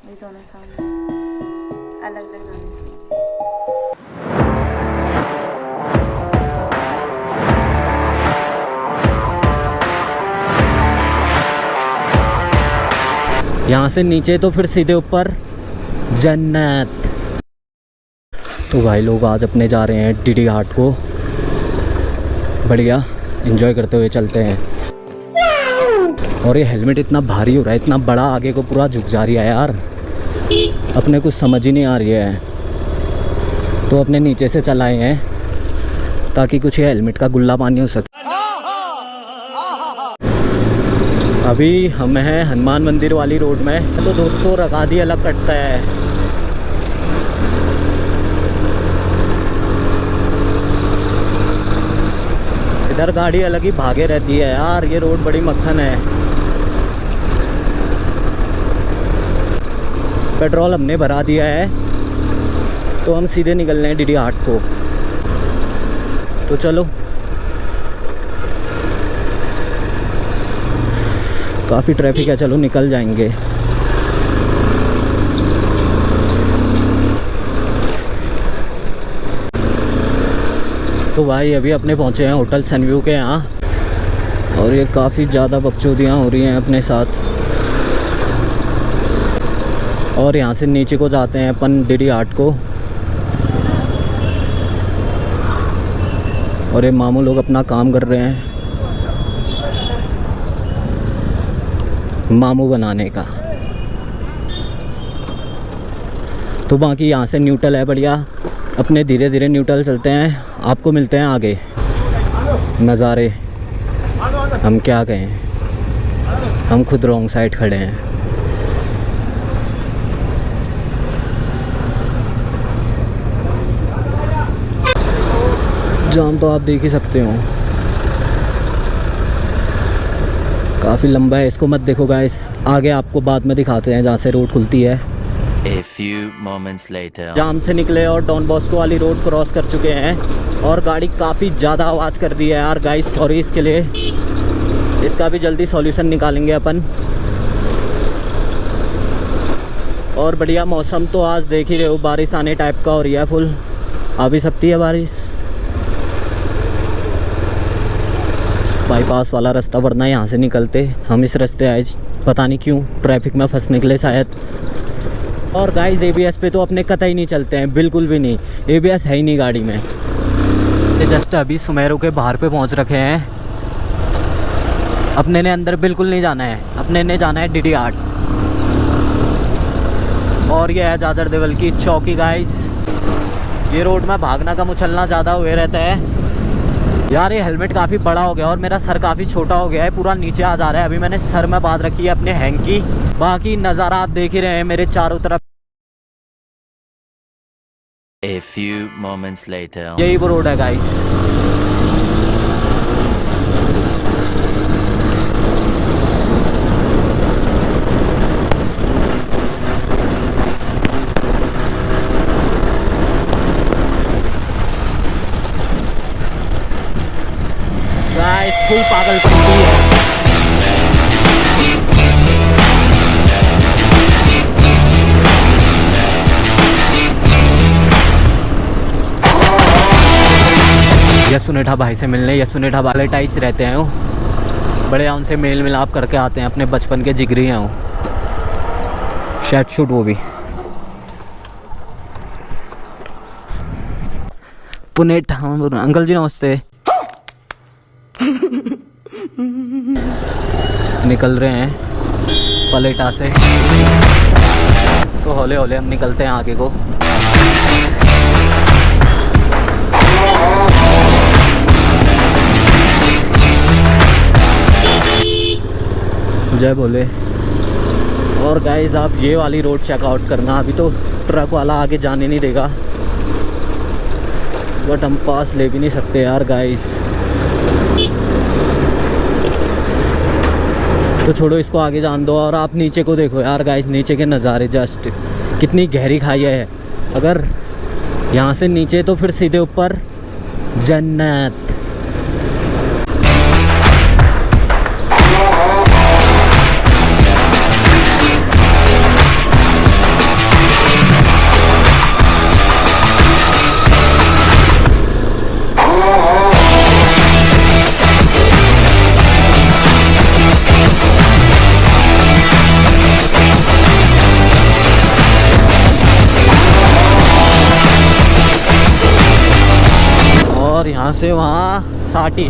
ये दोनों सामने अलग अलग जाने चाहिए। यहाँ से नीचे तो फिर सीधे ऊपर जन्नत। तो भाई लोग आज अपने जा रहे हैं डीडी घाट को, बढ़िया एंजॉय करते हुए चलते हैं। और ये हेलमेट इतना भारी हो रहा है, इतना बड़ा, आगे को पूरा झुक जा रही है यार, अपने कुछ समझ ही नहीं आ रही है। तो अपने नीचे से चलाए हैं ताकि कुछ ये हेलमेट का गुल्ला पानी हो सके। अभी हम हैं हनुमान मंदिर वाली रोड में। तो दोस्तों रकादी अलग कटता है। इधर गाड़ी अलग ही भागे रहती है यार, ये रोड बड़ी मक्खन है। पेट्रोल हमने भरा दिया है तो हम सीधे निकल रहे हैं डीडी घाट को। तो चलो, काफ़ी ट्रैफिक है, चलो निकल जाएंगे। तो भाई अभी अपने पहुंचे हैं होटल सनव्यू के यहाँ, और ये काफ़ी ज़्यादा बकचोदियाँ हो रही हैं अपने साथ। और यहाँ से नीचे को जाते हैं अपन डीडी घाट को। और ये मामू लोग अपना काम कर रहे हैं, मामू बनाने का। तो बाकी यहाँ से न्यूट्रल है बढ़िया, अपने धीरे धीरे न्यूट्रल चलते हैं। आपको मिलते हैं आगे नज़ारे। हम क्या कहें, हम खुद रॉन्ग साइड खड़े हैं। जाम तो आप देख ही सकते हो, काफ़ी लंबा है। इसको मत देखो गाइस, आगे आपको बाद में दिखाते हैं जहाँ से रोड खुलती है। A few moments later. जाम से निकले और डॉन बॉस्को वाली रोड क्रॉस कर चुके हैं, और गाड़ी काफ़ी ज़्यादा आवाज़ कर रही है यार गाइस, सॉरी इसके लिए। इसका भी जल्दी सॉल्यूशन निकालेंगे अपन। और बढ़िया मौसम तो आज देख ही रहे हो, बारिश आने टाइप का हो रही है, फुल आ भी सकती है बारिश। बाईपास वाला रास्ता, वरना यहाँ से निकलते हम इस रास्ते आए, पता नहीं क्यों ट्रैफिक में फंसने के लिए शायद। और गाइस एबीएस पे तो अपने कतई नहीं चलते हैं, बिल्कुल भी नहीं, एबीएस है ही नहीं गाड़ी में। जस्ट अभी सुमेरो के बाहर पे पहुँच रखे हैं। अपने ने अंदर बिल्कुल नहीं जाना है, अपने ने जाना है डीडी घाट। और ये है जाजर देवल की चौकी गाइस। ये रोड में भागना कम उछलना ज़्यादा हुए रहता है यार। ये हेलमेट काफ़ी बड़ा हो गया और मेरा सर काफ़ी छोटा हो गया है, पूरा नीचे आ जा रहा है। अभी मैंने सर में बांध रखी है अपने हैंग की। बाकी नज़ारा आप देख ही रहे हैं मेरे चारों तरफ। A few moments later. यही वो रोड है गाइस। गाइस फुल पागलपंती है। यशुनेठा भाई से मिलने, यशुनेठा वाले टाइस रहते हैं वो, बड़े उनसे मेल मिलाप करके आते हैं, अपने बचपन के जिगरी हैं वो। शर्ट शूट वो भी पुनेठा। अंकल जी नमस्ते। निकल रहे हैं पलेटा से, तो हौले हौले हम निकलते हैं आगे को। जय बोले। और गाइस आप ये वाली रोड चेकआउट करना, अभी तो ट्रक वाला आगे जाने नहीं देगा, बट हम पास ले भी नहीं सकते यार गाइस। तो छोड़ो इसको, आगे जान दो। और आप नीचे को देखो यार गाइस, नीचे के नज़ारे जस्ट कितनी गहरी खाई है। अगर यहाँ से नीचे तो फिर सीधे ऊपर जन्नत। यहाँ से वहाँ 60,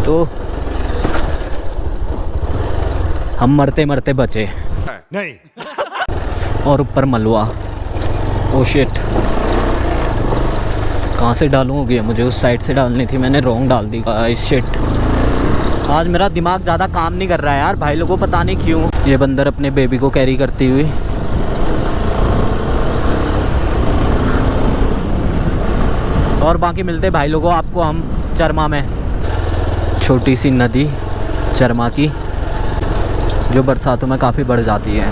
तो हम मरते मरते बचे नहीं। और ऊपर मलवा। ओ शिट, कहाँ से डालूँगी? मुझे उस साइड से डालनी थी, मैंने रॉन्ग डाल दी। शिट, आज मेरा दिमाग ज़्यादा काम नहीं कर रहा है यार भाई लोगों, पता नहीं क्यों। ये बंदर अपने बेबी को कैरी करती हुई। और बाकी मिलते भाई लोगों आपको हम चरमा में। छोटी सी नदी चरमा की, जो बरसातों में काफ़ी बढ़ जाती है।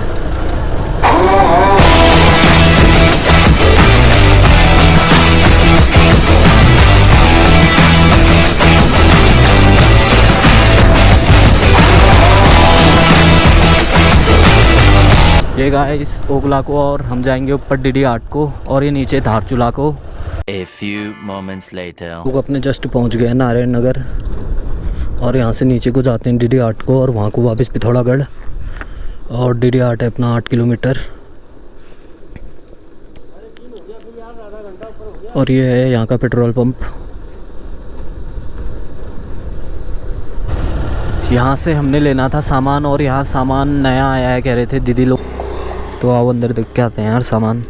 ये गाइस ओगला को, और हम जाएंगे ऊपर डीडी आर्ट को, और ये नीचे धारचूला को। A few moments later. लोग अपने जस्ट पहुंच गए हैं नारायण नगर, और यहाँ से नीचे को जाते हैं डीडी आर्ट को, और वहाँ को वापस पिथौरागढ़। और डीडी आर्ट है अपना 8 किलोमीटर। और ये है यहाँ का पेट्रोल पंप। यहाँ से हमने लेना था सामान, और यहाँ सामान नया आया है कह रहे थे दीदी लोग, तो आओ अंदर देख के आते हैं यार सामान।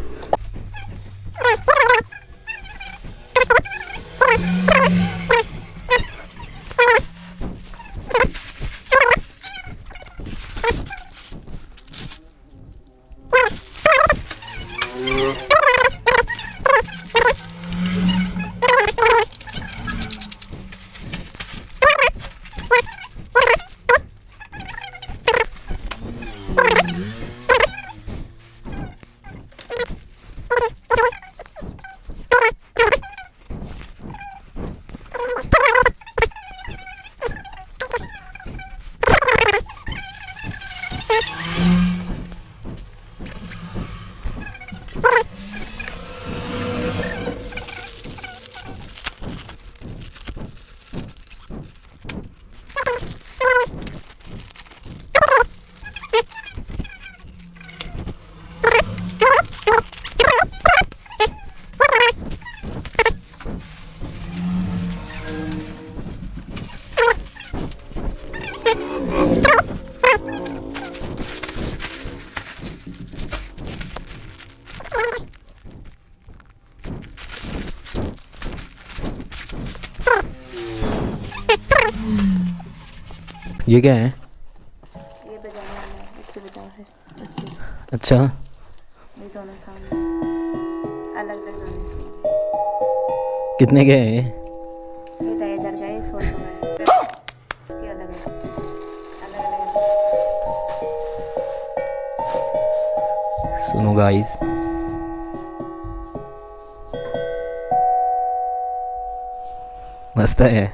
ये क्या है? ये बजाने वाला है, इससे बजाओ फिर इससे। अच्छा, ये दोनों सामने अलग अलग गाने सुनो। कितने के हैं ये? ये 2000 का है, 100 का है। इसके अलग है, अलग अलग है। सुनो गाइस, मस्त है।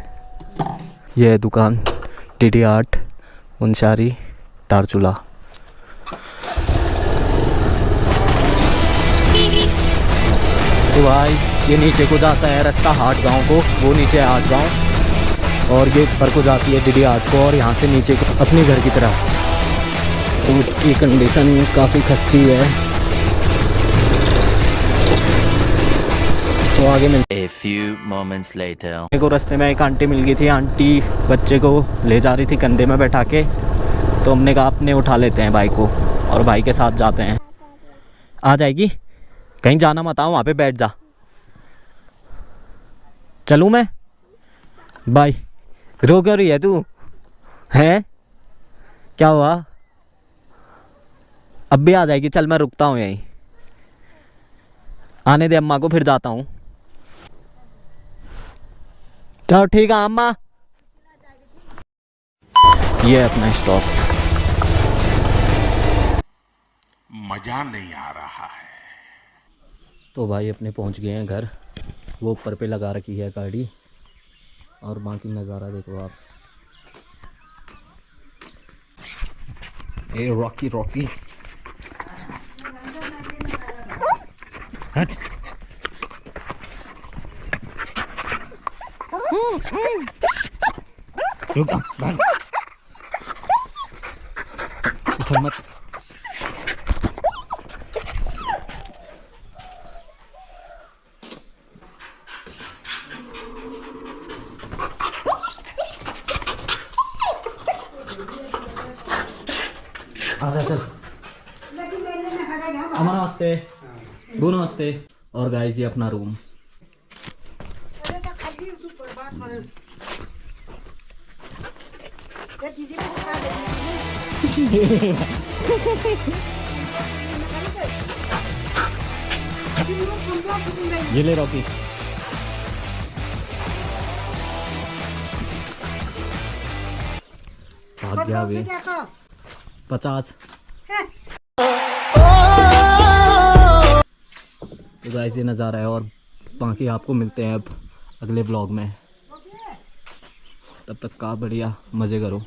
ये है दुकान डीडी आर्ट, उनचारी, धारचूला। तो भाई ये नीचे को जाता है रास्ता हाट गांव को, वो नीचे है हाट गांव, और ये ऊपर को जाती है डीडी आर्ट को, और यहाँ से नीचे को अपने घर की तरफ। रोड की कंडीशन काफ़ी खस्ती है, तो आगे मिल। A few moments later. मेरे को रास्ते में एक आंटी मिल गई थी। आंटी बच्चे को ले जा रही थी कंधे में बैठा के, तो हमने कहा अपने उठा लेते हैं भाई को, और भाई के साथ जाते हैं। आ जाएगी, कहीं जाना मत, आओ वहाँ पे बैठ जा। चलूँ मैं? बाय। रो क्यों रही है तू? हैं? क्या हुआ? अब भी आ जाएगी, चल मैं रुकता हूँ यहीं, आने दे अम्मा को, फिर जाता हूँ। चलो ठीक है अम्मा। ये अपना स्टॉप। मजा नहीं आ रहा है। तो भाई अपने पहुंच गए हैं घर। वो ऊपर पे लगा रखी है गाड़ी, और बाकी नज़ारा देखो आप। ए रॉकी रॉकी हट। रुक जा, उछल मत। आजा चल। अमन नमस्ते, बू नमस्ते। और गाइस ये अपना रूम। ये ले रॉकी। भाग गया अभी 50। तो गाइस ये नज़ारा है, और बाकी आपको मिलते हैं अब अगले ब्लॉग में। तब तक का बढ़िया मज़े करो।